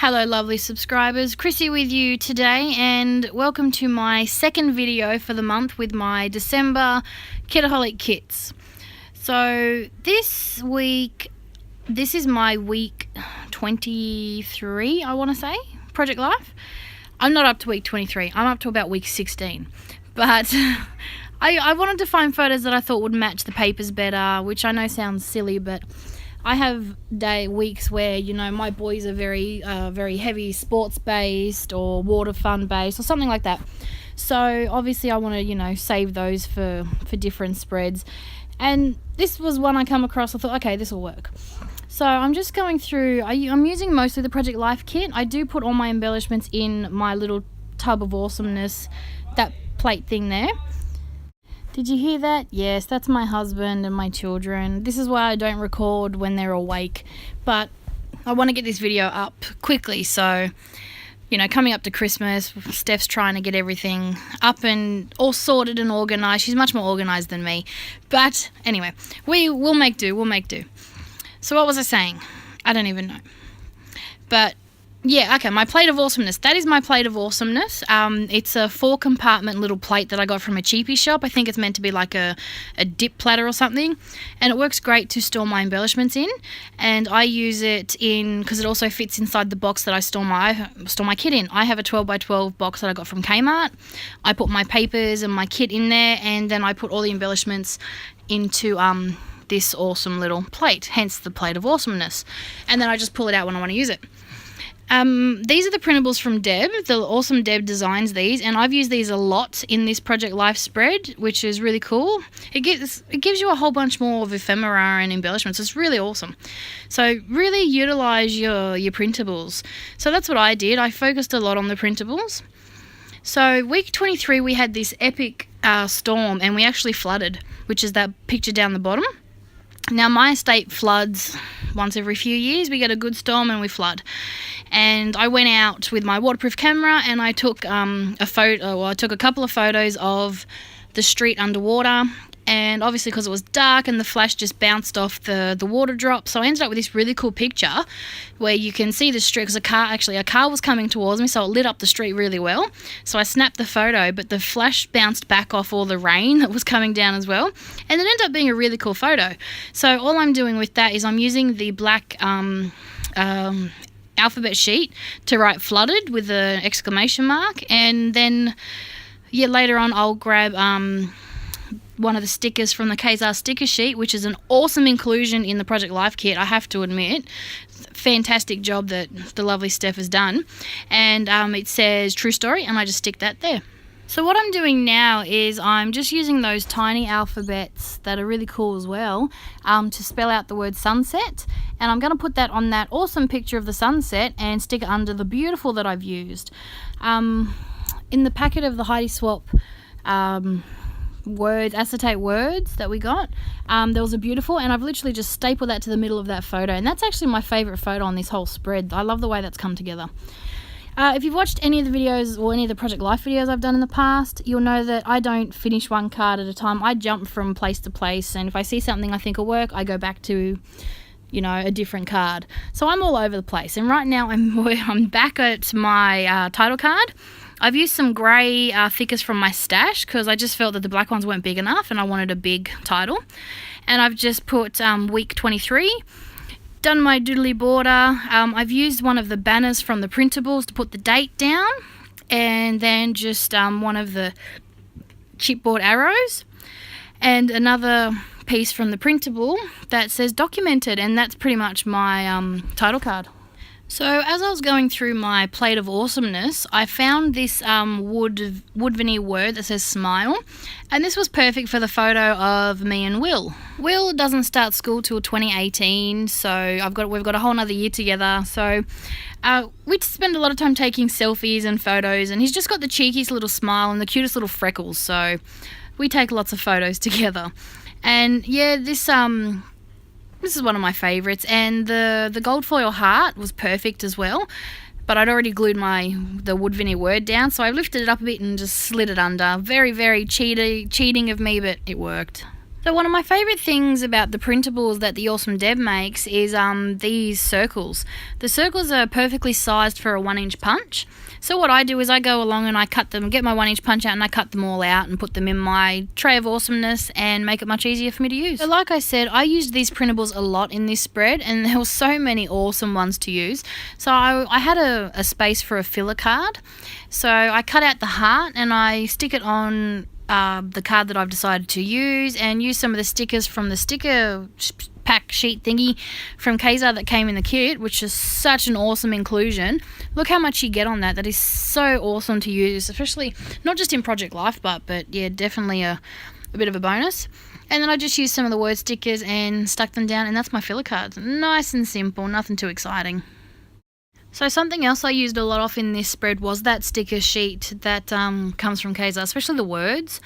Hello lovely subscribers, Chrissy with you today, and welcome to my second video for the month with my December Kitaholic Kits. So this is my week 23, I want to say, Project Life. I'm not up to week 23, I'm up to about week 16, but I wanted to find photos that I thought would match the papers better, which I know sounds silly, but I have weeks where, you know, my boys are very heavy sports based or water fun based or something like that. So obviously I want to, you know, save those for different spreads. And this was one I come across. I thought, okay, this will work. So I'm just going through. I'm using mostly the Project Life kit. I do put all my embellishments in my little tub of awesomeness, that plate thing there. Did you hear that? Yes, that's my husband and my children. This is why I don't record when they're awake, but I want to get this video up quickly. So, you know, coming up to Christmas, Steph's trying to get everything up and all sorted and organised. She's much more organised than me. But anyway, we'll make do. So what was I saying? I don't even know. But yeah, okay, my plate of awesomeness. That is my plate of awesomeness. It's a 4-compartment little plate that I got from a cheapie shop. I think it's meant to be like a dip platter or something. And it works great to store my embellishments in. And I use it because it also fits inside the box that I store my kit in. I have a 12x12 box that I got from Kmart. I put my papers and my kit in there, and then I put all the embellishments into this awesome little plate, hence the plate of awesomeness. And then I just pull it out when I want to use it. These are the printables from Deb. The awesome Deb designs these, and I've used these a lot in this Project Life spread, which is really cool. It gives you a whole bunch more of ephemera and embellishments. It's really awesome. So really utilize your printables. So that's what I did. I focused a lot on the printables. So week 23 we had this epic storm, and we actually flooded, which is that picture down the bottom. Now my estate floods once every few years. We get a good storm and we flood. And I went out with my waterproof camera and I took I took a couple of photos of the street underwater, and obviously because it was dark and the flash just bounced off the water drop, so I ended up with this really cool picture where you can see the street, because a car was coming towards me, so it lit up the street really well. So I snapped the photo, but the flash bounced back off all the rain that was coming down as well, and it ended up being a really cool photo. So all I'm doing with that is I'm using the black alphabet sheet to write flooded with an exclamation mark, and then later on I'll grab one of the stickers from the Kazar sticker sheet, which is an awesome inclusion in the Project Life kit, I have to admit. Fantastic job that the lovely Steph has done. And it says true story, and I just stick that there. So what I'm doing now is I'm just using those tiny alphabets that are really cool as well to spell out the word sunset, and I'm going to put that on that awesome picture of the sunset and stick it under the beautiful that I've used. In the packet of the Heidi Swap acetate words that we got, there was a beautiful, and I've literally just stapled that to the middle of that photo, and that's actually my favorite photo on this whole spread. I love the way that's come together. If you've watched any of the videos or any of the Project Life videos I've done in the past, you'll know that I don't finish one card at a time. I jump from place to place, and if I see something I think will work, I go back to, you know, a different card. So I'm all over the place, and right now I'm back at my title card. I've used some grey thickers from my stash because I just felt that the black ones weren't big enough and I wanted a big title. And I've just put week 23, done my doodly border. I've used one of the banners from the printables to put the date down, and then just one of the chipboard arrows, and another piece from the printable that says documented, and that's pretty much my title card. So as I was going through my plate of awesomeness, I found this wood veneer word that says smile, and this was perfect for the photo of me and Will. Will doesn't start school till 2018, so we've got a whole nother year together. So we spend a lot of time taking selfies and photos, and he's just got the cheekiest little smile and the cutest little freckles, so we take lots of photos together. And yeah, this is one of my favourites, and the gold foil heart was perfect as well, but I'd already glued the wood veneer word down, so I lifted it up a bit and just slid it under. Very, very cheating of me, but it worked. So one of my favourite things about the printables that the Awesome Deb makes is these circles. The circles are perfectly sized for a 1-inch punch. So what I do is I go along and I cut them, get my 1-inch punch out and I cut them all out and put them in my tray of awesomeness and make it much easier for me to use. So like I said, I used these printables a lot in this spread and there were so many awesome ones to use. So I had a space for a filler card. So I cut out the heart and I stick it on the card that I've decided to use and use some of the stickers from the sticker pack sheet thingy from Kazar that came in the kit, which is such an awesome inclusion. Look how much you get on that. That is so awesome to use, especially not just in Project Life, but yeah, definitely a bit of a bonus. And then I just used some of the word stickers and stuck them down, and that's my filler cards. Nice and simple, nothing too exciting. So something else I used a lot of in this spread was that sticker sheet that comes from Kazar, especially the words.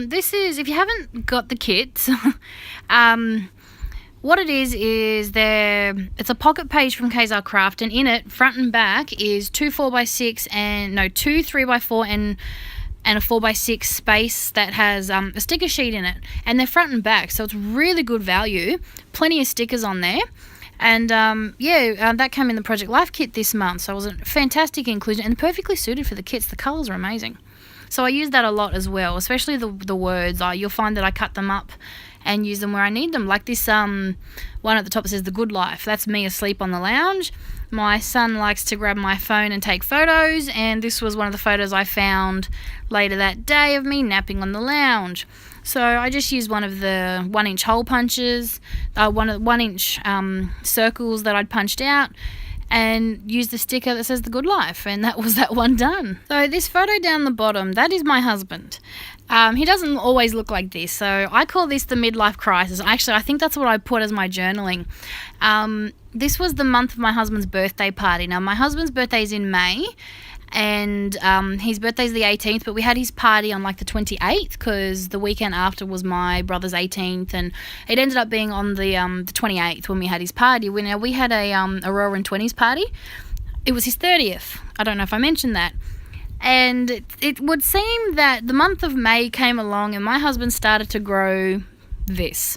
This is, if you haven't got the kits, what it is it's a pocket page from Kazar Craft, and in it, front and back, is two 4x6 and two 3x4 and a 4x6 space that has a sticker sheet in it, and they're front and back, so it's really good value. Plenty of stickers on there. And that came in the Project Life kit this month, so it was a fantastic inclusion and perfectly suited for the kits. The colours are amazing. So I use that a lot as well, especially the words. You'll find that I cut them up and use them where I need them. Like this one at the top that says The Good Life. That's me asleep on the lounge. My son likes to grab my phone and take photos, and this was one of the photos I found later that day of me napping on the lounge. So I just used one of the 1-inch hole punches, 1-inch circles that I'd punched out, and used the sticker that says The Good Life, and that was that one done. So this photo down the bottom, that is my husband. He doesn't always look like this, so I call this the midlife crisis. Actually, I think that's what I put as my journaling. This was the month of my husband's birthday party. Now, my husband's birthday is in May, and his birthday's the 18th, but we had his party on like the 28th because the weekend after was my brother's 18th, and it ended up being on the 28th when we had his party. We had a Roaring 20s party. It was his 30th. I don't know if I mentioned that. And it would seem that the month of May came along and my husband started to grow this.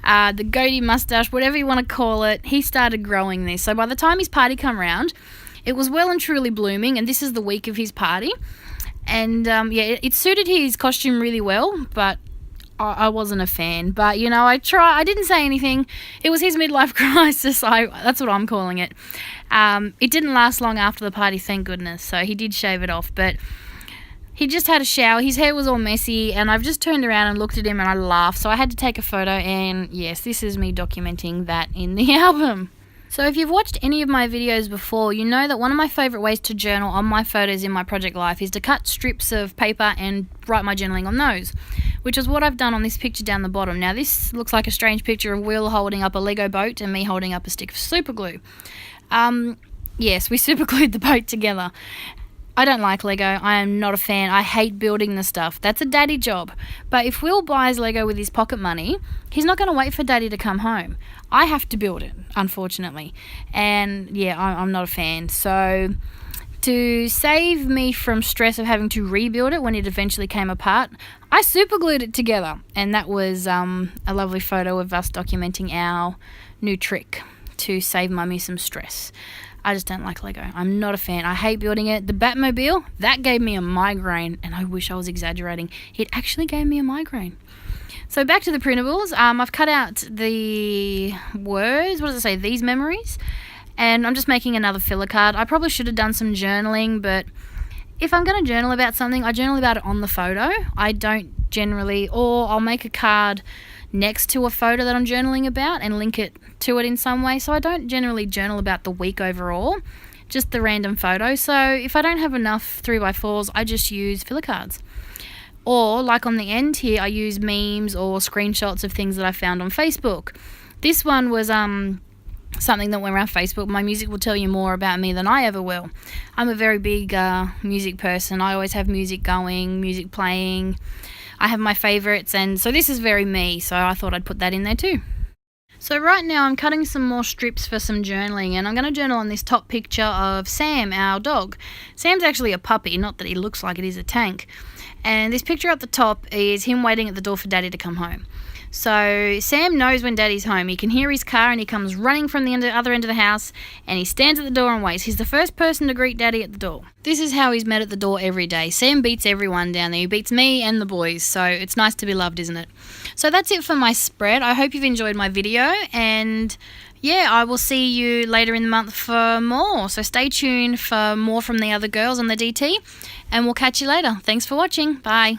The goatee mustache, whatever you want to call it, he started growing this. So by the time his party come around, it was well and truly blooming, and this is the week of his party. And it suited his costume really well, but I wasn't a fan. But I didn't say anything. It was his midlife crisis. That's what I'm calling it. It didn't last long after the party, thank goodness. So he did shave it off, but he just had a shower. His hair was all messy, and I've just turned around and looked at him and I laughed. So I had to take a photo, and yes, this is me documenting that in the album. So if you've watched any of my videos before, you know that one of my favourite ways to journal on my photos in my Project Life is to cut strips of paper and write my journaling on those, which is what I've done on this picture down the bottom. Now this looks like a strange picture of Will holding up a Lego boat and me holding up a stick of super glue. Yes, we super glued the boat together. I don't like Lego. I am not a fan. I hate building the stuff. That's a daddy job. But if Will buys Lego with his pocket money, he's not going to wait for daddy to come home. I have to build it, unfortunately. And yeah, I'm not a fan. So to save me from stress of having to rebuild it when it eventually came apart, I super glued it together. And that was a lovely photo of us documenting our new trick to save mummy some stress. I just don't like Lego. I'm not a fan. I hate building it. The Batmobile, that gave me a migraine, and I wish I was exaggerating. It actually gave me a migraine. So back to the printables. I've cut out the words, what does it say, these memories, and I'm just making another filler card. I probably should have done some journaling, but if I'm going to journal about something, I journal about it on the photo. I don't generally, or I'll make a card next to a photo that I'm journaling about and link it to it in some way. So I don't generally journal about the week overall, just the random photo. So if I don't have enough 3x4s, I just use filler cards. Or like on the end here, I use memes or screenshots of things that I found on Facebook. This one was something that went around Facebook. My music will tell you more about me than I ever will. I'm a very big music person. I always have music going, music playing. I have my favourites, and so this is very me, so I thought I'd put that in there too. So right now I'm cutting some more strips for some journaling, and I'm going to journal on this top picture of Sam, our dog. Sam's actually a puppy, not that he looks like it, he's a tank. And this picture at the top is him waiting at the door for Daddy to come home. So Sam knows when Daddy's home. He can hear his car and he comes running from the other end of the house, and he stands at the door and waits. He's the first person to greet Daddy at the door. This is how he's met at the door every day. Sam beats everyone down there. He beats me and the boys, so it's nice to be loved, isn't it? So that's it for my spread. I hope you've enjoyed my video, and yeah, I will see you later in the month for more. So stay tuned for more from the other girls on the DT, and we'll catch you later. Thanks for watching. Bye.